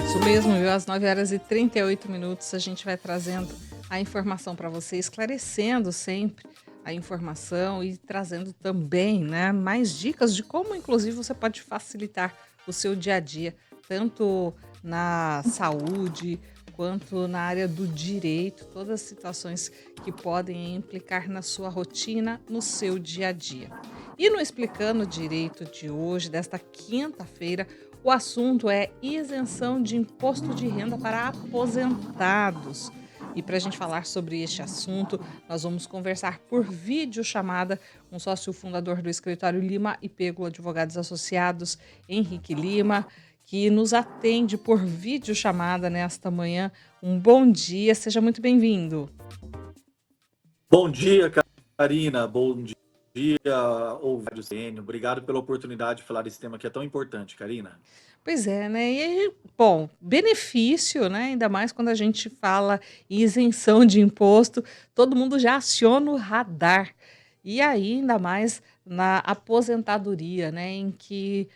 Isso mesmo, viu? Às 9h38 a gente vai trazendo a informação para você, esclarecendo sempre a informação e trazendo também, né, mais dicas de como, inclusive, você pode facilitar o seu dia a dia, tanto na saúde quanto na área do direito, todas as situações que podem implicar na sua rotina, no seu dia a dia. E no Explicando Direito de hoje, desta quinta-feira, o assunto é isenção de imposto de renda para aposentados. E para a gente falar sobre este assunto, nós vamos conversar por videochamada com o sócio fundador do escritório Lima e Pêgulo Advogados Associados, Henrique Lima, que nos atende por videochamada nesta manhã. Um bom dia, seja muito bem-vindo. Bom dia, Karina. Bom dia, ouvintes do CN. Obrigado pela oportunidade de falar desse tema que é tão importante, Karina. Pois é, né? E aí, bom, benefício, né? Ainda mais quando a gente fala em isenção de imposto, todo mundo já aciona o radar. E aí, ainda mais na aposentadoria, né? Em que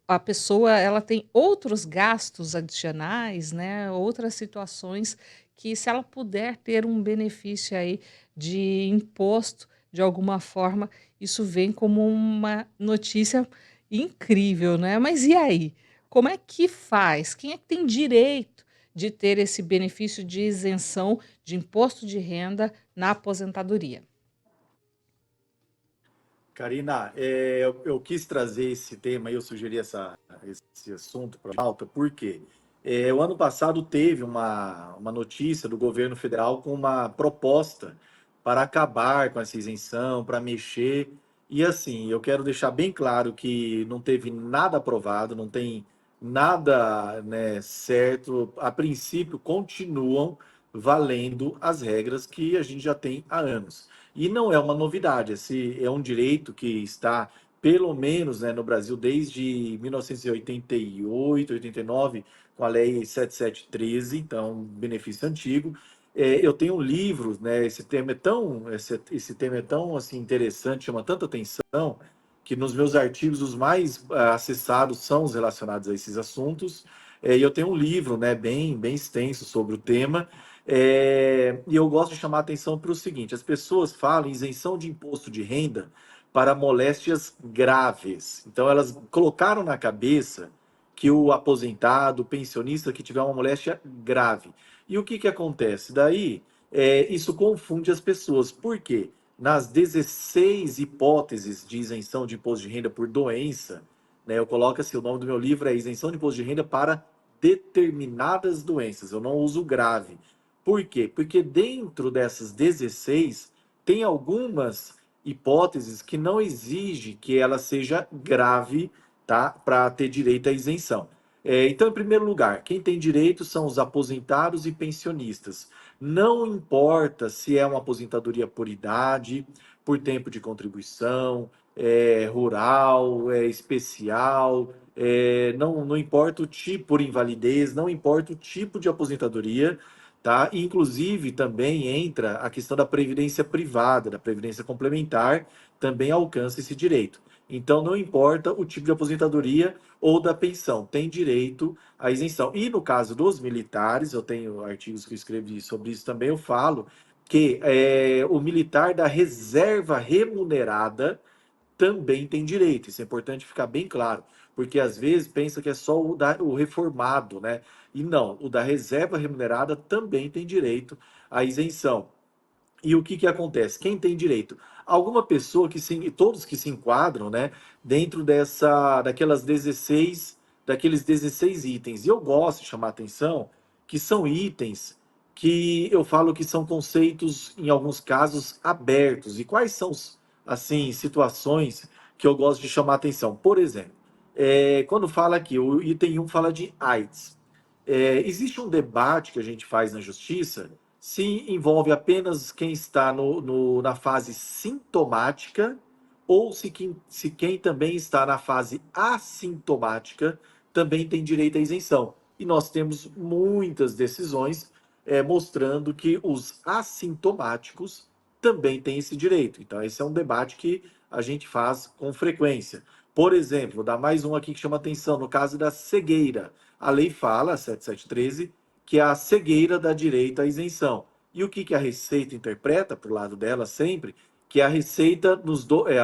a pessoa ela tem outros gastos adicionais, né? Outras situações que, se ela puder ter um benefício aí de imposto, de alguma forma, isso vem como uma notícia incrível, né. Mas e aí? Como é que faz? Quem é que tem direito de ter esse benefício de isenção de imposto de renda na aposentadoria? Karina, eu quis trazer esse tema e eu sugeri esse assunto para a pauta, porque o ano passado teve uma notícia do governo federal com uma proposta para acabar com essa isenção, para mexer. E assim, eu quero deixar bem claro que não teve nada aprovado, não tem nada, né, certo. A princípio, continuam valendo as regras que a gente já tem há anos. E não é uma novidade, esse é um direito que está, pelo menos, né, no Brasil desde 1988, 89, com a Lei 7713, então, um benefício antigo. Eu tenho livros, né, esse tema é tão assim, interessante, chama tanta atenção, que nos meus artigos os mais acessados são os relacionados a esses assuntos. E eu tenho um livro, né, bem extenso sobre o tema, e eu gosto de chamar a atenção para o seguinte: as pessoas falam em isenção de imposto de renda para moléstias graves. Então, elas colocaram na cabeça que o aposentado, o pensionista que tiver uma moléstia grave. E o que, que acontece? Daí, isso confunde as pessoas. Por quê? Nas 16 hipóteses de isenção de imposto de renda por doença, né, eu coloco assim: o nome do meu livro é Isenção de Imposto de Renda para Determinadas Doenças. Eu não uso grave. Por quê? Porque dentro dessas 16 tem algumas hipóteses que não exige que ela seja grave, tá? Para ter direito à isenção. Então, em primeiro lugar, quem tem direito são os aposentados e pensionistas. Não importa se é uma aposentadoria por idade, por tempo de contribuição, rural, especial, não importa o tipo, por invalidez, não importa o tipo de aposentadoria, tá? Inclusive, também entra a questão da previdência privada, da previdência complementar, também alcança esse direito. Então, não importa o tipo de aposentadoria ou da pensão, tem direito à isenção. E no caso dos militares, eu tenho artigos que eu escrevi sobre isso também, eu falo que o militar da reserva remunerada também tem direito. Isso é importante ficar bem claro, porque às vezes pensa que é só o reformado, né? E não, o da reserva remunerada também tem direito à isenção. E o que, que acontece? Quem tem direito? Alguma pessoa todos que se enquadram, né, dentro daqueles 16 itens. E eu gosto de chamar a atenção que são itens que eu falo que são conceitos, em alguns casos, abertos. E quais são, assim, situações que eu gosto de chamar a atenção? Por exemplo, quando fala aqui, o item 1 fala de AIDS. Existe um debate que a gente faz na justiça se envolve apenas quem está na fase sintomática ou se quem também está na fase assintomática também tem direito à isenção. E nós temos muitas decisões mostrando que os assintomáticos também têm esse direito. Então, esse é um debate que a gente faz com frequência. Por exemplo, vou dar mais um aqui que chama atenção, no caso da cegueira. A lei fala, 7713, que a cegueira dá direito à isenção. E o que a Receita interpreta, para o lado dela sempre, que a Receita,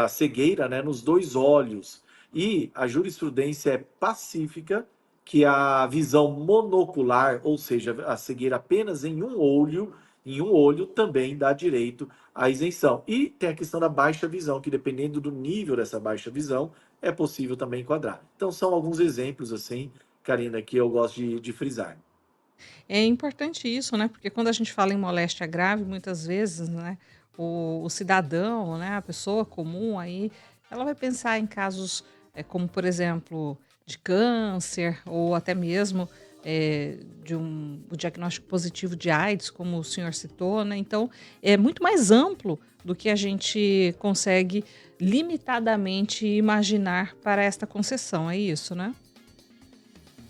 a cegueira, né, nos dois olhos. E a jurisprudência é pacífica, que a visão monocular, ou seja, a cegueira apenas em um olho também dá direito à isenção. E tem a questão da baixa visão, que dependendo do nível dessa baixa visão, é possível também enquadrar. Então, são alguns exemplos, assim, Karina, que eu gosto de frisar. É importante isso, né, porque quando a gente fala em moléstia grave, muitas vezes, né, o cidadão, né, a pessoa comum aí, ela vai pensar em casos, como por exemplo, de câncer ou até mesmo, de o diagnóstico positivo de AIDS, como o senhor citou, né, então é muito mais amplo do que a gente consegue limitadamente imaginar para esta concessão, é isso, né?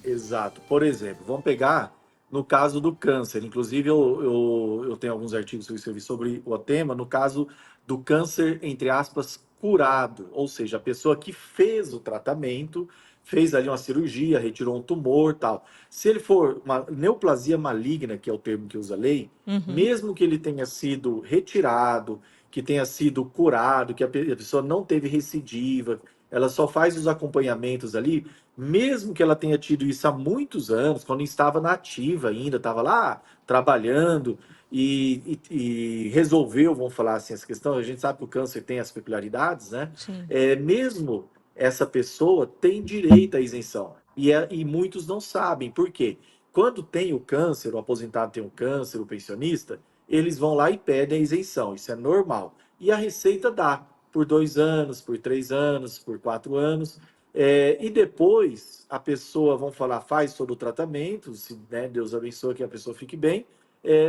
Exato. Por exemplo, vamos pegar no caso do câncer. Inclusive, eu tenho alguns artigos que eu escrevi sobre o tema, no caso do câncer, entre aspas, curado. Ou seja, a pessoa que fez o tratamento, fez ali uma cirurgia, retirou um tumor, tal. Se ele for uma neoplasia maligna, que é o termo que usa a lei, Uhum, mesmo que ele tenha sido retirado, que tenha sido curado, que a pessoa não teve recidiva, ela só faz os acompanhamentos ali, mesmo que ela tenha tido isso há muitos anos, quando estava na ativa ainda, estava lá trabalhando e resolveu, vamos falar assim, essa questão. A gente sabe que o câncer tem as peculiaridades, né? sim, Mesmo essa pessoa tem direito à isenção. E muitos não sabem. Por quê? Quando tem o câncer, o aposentado tem o câncer, o pensionista, eles vão lá e pedem a isenção. Isso é normal. E a Receita dá por 2 anos, por 3 anos, por 4 anos. E depois a pessoa, vamos falar, faz todo o tratamento, se né, Deus abençoe que a pessoa fique bem,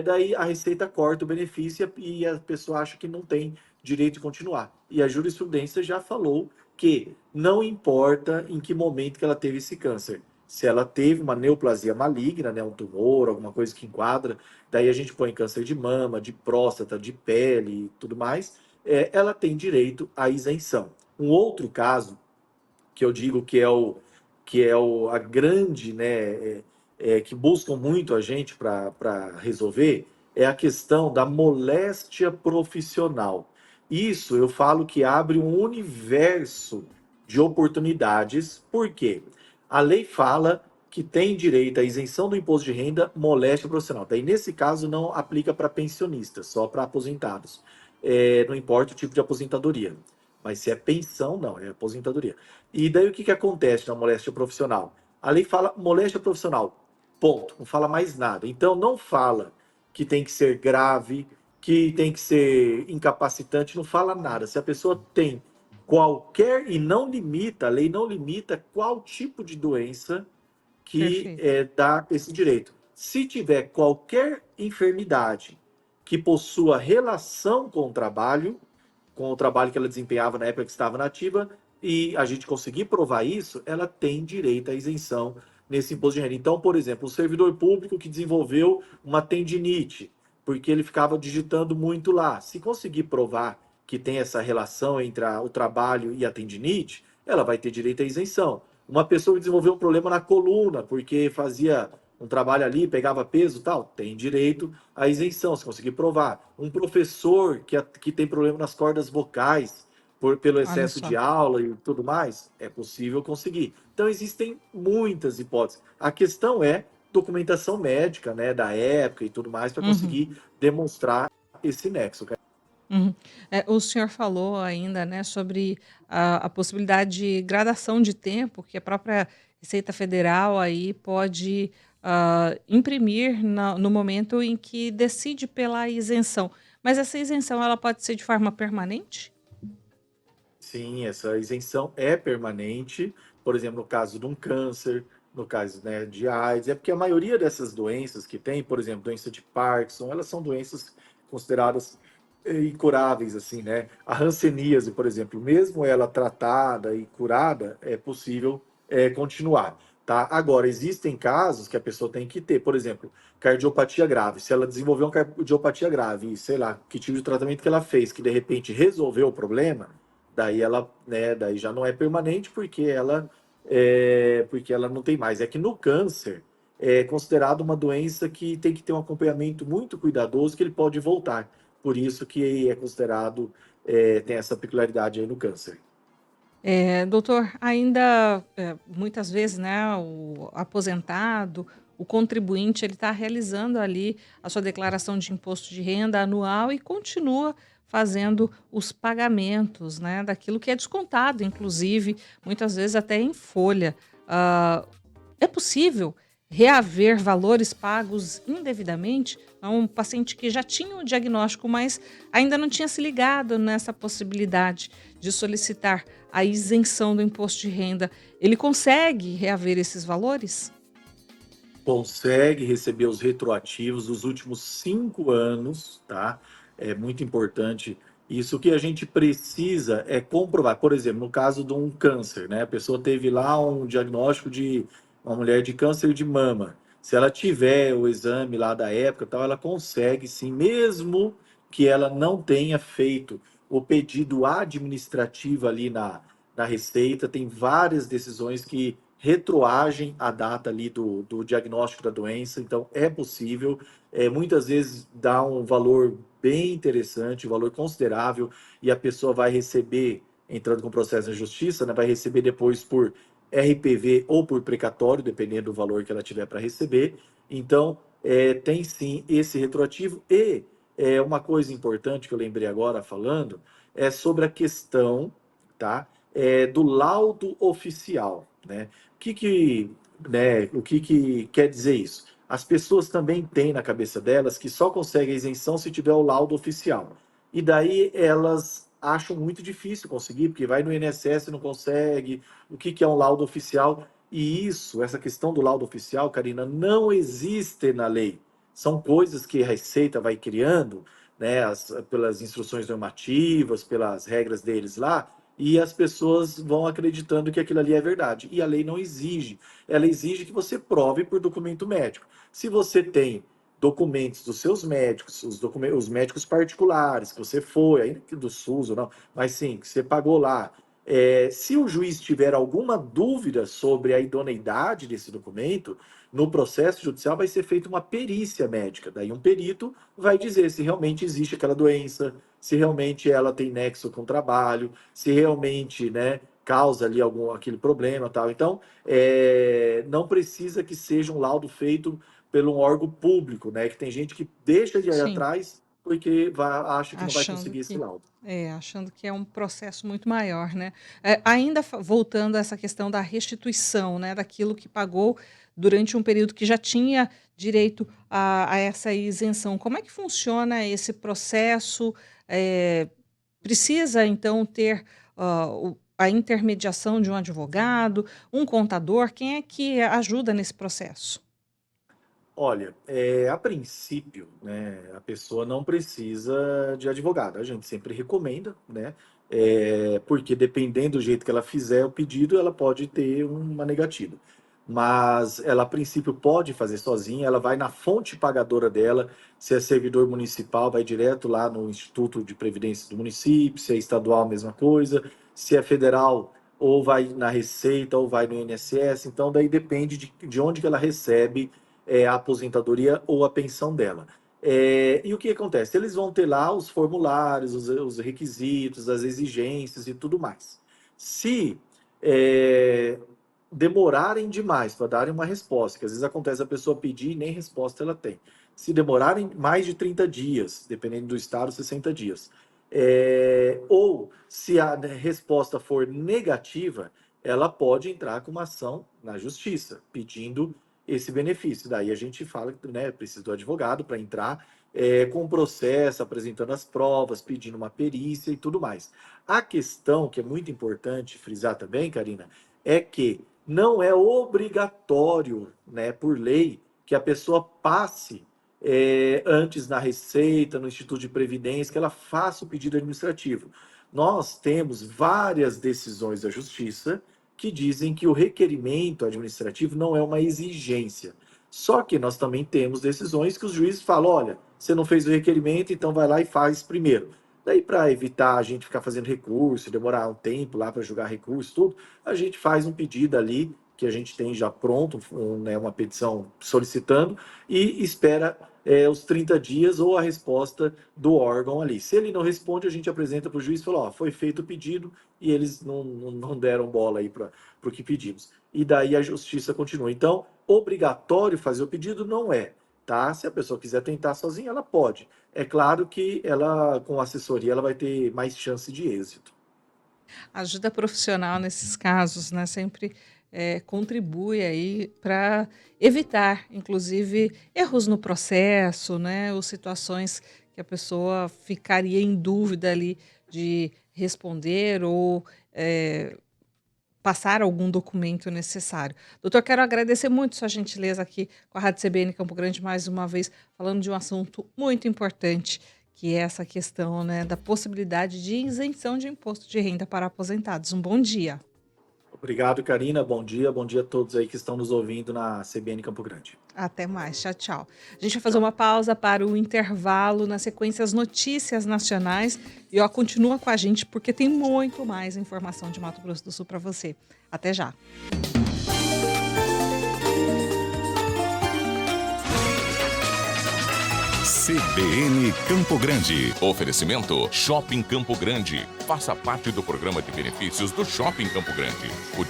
daí a Receita corta o benefício e a pessoa acha que não tem direito de continuar. E a jurisprudência já falou que não importa em que momento que ela teve esse câncer. Se ela teve uma neoplasia maligna, né, um tumor, alguma coisa que enquadra, daí a gente põe câncer de mama, de próstata, de pele e tudo mais, ela tem direito à isenção. Um outro caso que eu digo que é a grande, né, que buscam muito a gente para resolver, é a questão da moléstia profissional. Isso eu falo que abre um universo de oportunidades, porque a lei fala que tem direito à isenção do imposto de renda moléstia profissional. Daí, nesse caso, não aplica para pensionistas, só para aposentados. Não importa o tipo de aposentadoria. Mas se é pensão, não, é aposentadoria. E daí o que acontece na moléstia profissional? A lei fala moléstia profissional, ponto, não fala mais nada. Então não fala que tem que ser grave, que tem que ser incapacitante, não fala nada. Se a pessoa tem qualquer, e não limita, a lei não limita qual tipo de doença que perfeito. dá esse direito. Se tiver qualquer enfermidade que possua relação com o trabalho que ela desempenhava na época que estava nativa, e a gente conseguir provar isso, ela tem direito à isenção nesse imposto de renda. Então, por exemplo, o servidor público que desenvolveu uma tendinite, porque ele ficava digitando muito lá, se conseguir provar que tem essa relação entre o trabalho e a tendinite, ela vai ter direito à isenção. Uma pessoa que desenvolveu um problema na coluna, porque fazia um trabalho ali, pegava peso e tal, tem direito à isenção, se conseguir provar. Um professor que tem problema nas cordas vocais, pelo Olha excesso só. de aula e tudo mais, é possível conseguir. Então, existem muitas hipóteses. A questão é documentação médica, né, da época e tudo mais, para Uhum, conseguir demonstrar esse nexo. uhum. O senhor falou ainda, né, sobre a possibilidade de gradação de tempo que a própria Receita Federal aí pode, imprimir no momento em que decide pela isenção. Mas essa isenção ela pode ser de forma permanente? Sim, essa isenção é permanente, por exemplo, no caso de um câncer, no caso, né, de AIDS, é porque a maioria dessas doenças que tem, por exemplo, doença de Parkinson, elas são doenças consideradas incuráveis, assim, né? A hanseníase, por exemplo, mesmo ela tratada e curada, é possível continuar, tá? Agora, existem casos que a pessoa tem que ter, por exemplo, cardiopatia grave. Se ela desenvolveu uma cardiopatia grave, e sei lá, que tipo de tratamento que ela fez, que de repente resolveu o problema, daí ela, né, daí já não é permanente porque ela não tem mais. É que no câncer é considerado uma doença que tem que ter um acompanhamento muito cuidadoso, que ele pode voltar. Por isso que é considerado, tem essa peculiaridade aí no câncer. Doutor, ainda, muitas vezes, né, o aposentado, o contribuinte, ele está realizando ali a sua declaração de imposto de renda anual e continua fazendo os pagamentos, né, daquilo que é descontado, inclusive, muitas vezes até em folha. Ah, É possível reaver valores pagos indevidamente a um paciente que já tinha o diagnóstico, mas ainda não tinha se ligado nessa possibilidade de solicitar a isenção do imposto de renda. Ele consegue reaver esses valores? Consegue receber os retroativos dos últimos 5 anos, tá? É muito importante. Isso. O que a gente precisa é comprovar. Por exemplo, no caso de um câncer, né? A pessoa teve lá um diagnóstico de uma mulher de câncer de mama. Se ela tiver o exame lá da época, tal, ela consegue sim, mesmo que ela não tenha feito o pedido administrativo ali na Receita. Tem várias decisões que retroagem a data ali do diagnóstico da doença, então é possível, muitas vezes dá um valor bem interessante, um valor considerável, e a pessoa vai receber, entrando com o processo na justiça, né, vai receber depois por RPV ou por precatório, dependendo do valor que ela tiver para receber. Então, tem sim esse retroativo. E uma coisa importante que eu lembrei agora falando é sobre a questão, tá, do laudo oficial, né? O que que quer dizer isso? As pessoas também têm na cabeça delas que só conseguem a isenção se tiver o laudo oficial. E daí elas acham muito difícil conseguir, porque vai no INSS e não consegue. O que que é um laudo oficial? E isso, essa questão do laudo oficial, Karina, não existe na lei. São coisas que a Receita vai criando, né, pelas instruções normativas, pelas regras deles lá, e as pessoas vão acreditando que aquilo ali é verdade. E a lei não exige. Ela exige que você prove por documento médico. Se você tem documentos dos seus médicos, os médicos particulares, que você foi, ainda que do SUS ou não, mas sim, que você pagou lá. Se o juiz tiver alguma dúvida sobre a idoneidade desse documento, no processo judicial vai ser feita uma perícia médica. Daí um perito vai dizer se realmente existe aquela doença, se realmente ela tem nexo com o trabalho, se realmente, né, causa ali aquele problema, tal. Então, não precisa que seja um laudo feito por um órgão público, né? Que tem gente que deixa de ir Sim, atrás porque acha que não vai achando conseguir esse que laudo. achando que é um processo muito maior, né. Ainda voltando a essa questão da restituição, né, daquilo que pagou durante um período que já tinha direito a essa isenção, como é que funciona esse processo? Eh, Precisa então ter, a intermediação de um advogado, um contador, quem é que ajuda nesse processo? Olha, a princípio, né, a pessoa não precisa de advogado. A gente sempre recomenda, né? Porque dependendo do jeito que ela fizer o pedido, ela pode ter uma negativa. Mas ela, a princípio, pode fazer sozinha. Ela vai na fonte pagadora dela. Se é servidor municipal, vai direto lá no Instituto de Previdência do município. Se é estadual, a mesma coisa. Se é federal, ou vai na Receita, ou vai no INSS. Então, daí depende de onde que ela recebe a aposentadoria ou a pensão dela. E o que acontece? Eles vão ter lá os formulários, os requisitos, as exigências e tudo mais. Se é, demorarem demais para darem uma resposta, que às vezes acontece a pessoa pedir e nem resposta ela tem. Se demorarem mais de 30 dias, dependendo do estado, 60 dias. Ou se a resposta for negativa, ela pode entrar com uma ação na justiça, pedindo esse benefício. Daí a gente fala que, né, precisa do advogado para entrar com o processo, apresentando as provas, pedindo uma perícia e tudo mais. A questão que é muito importante frisar também, Karina, é que não é obrigatório, né, por lei, que a pessoa passe antes na Receita, no Instituto de Previdência, que ela faça o pedido administrativo. Nós temos várias decisões da Justiça que dizem que o requerimento administrativo não é uma exigência. Só que nós também temos decisões que os juízes falam: olha, você não fez o requerimento, então vai lá e faz primeiro. Daí, para evitar a gente ficar fazendo recurso, demorar um tempo lá para julgar recurso, tudo, a gente faz um pedido ali, que a gente tem já pronto, né, uma petição solicitando, e espera os 30 dias ou a resposta do órgão ali. Se ele não responde, a gente apresenta para o juiz e fala, ó, foi feito o pedido e eles não deram bola aí para o que pedimos. E daí a justiça continua. Então, obrigatório fazer o pedido não é, tá? Se a pessoa quiser tentar sozinha, ela pode. É claro que ela, com assessoria, ela vai ter mais chance de êxito. Ajuda profissional nesses casos, né, sempre, contribui aí para evitar, inclusive, erros no processo, né, ou situações que a pessoa ficaria em dúvida ali de responder ou, eh, passar algum documento necessário. Doutor, quero agradecer muito sua gentileza aqui com a Rádio CBN Campo Grande mais uma vez, falando de um assunto muito importante, que é essa questão, né, da possibilidade de isenção de imposto de renda para aposentados. Um bom dia. Obrigado, Karina. Bom dia a todos aí que estão nos ouvindo na CBN Campo Grande. Até mais. Tchau, tchau. A gente vai fazer Tchau. uma pausa para o intervalo, na sequência as notícias nacionais. E ó, continua com a gente porque tem muito mais informação de Mato Grosso do Sul para você. Até já. CBN Campo Grande. Oferecimento Shopping Campo Grande. Faça parte do programa de benefícios do Shopping Campo Grande.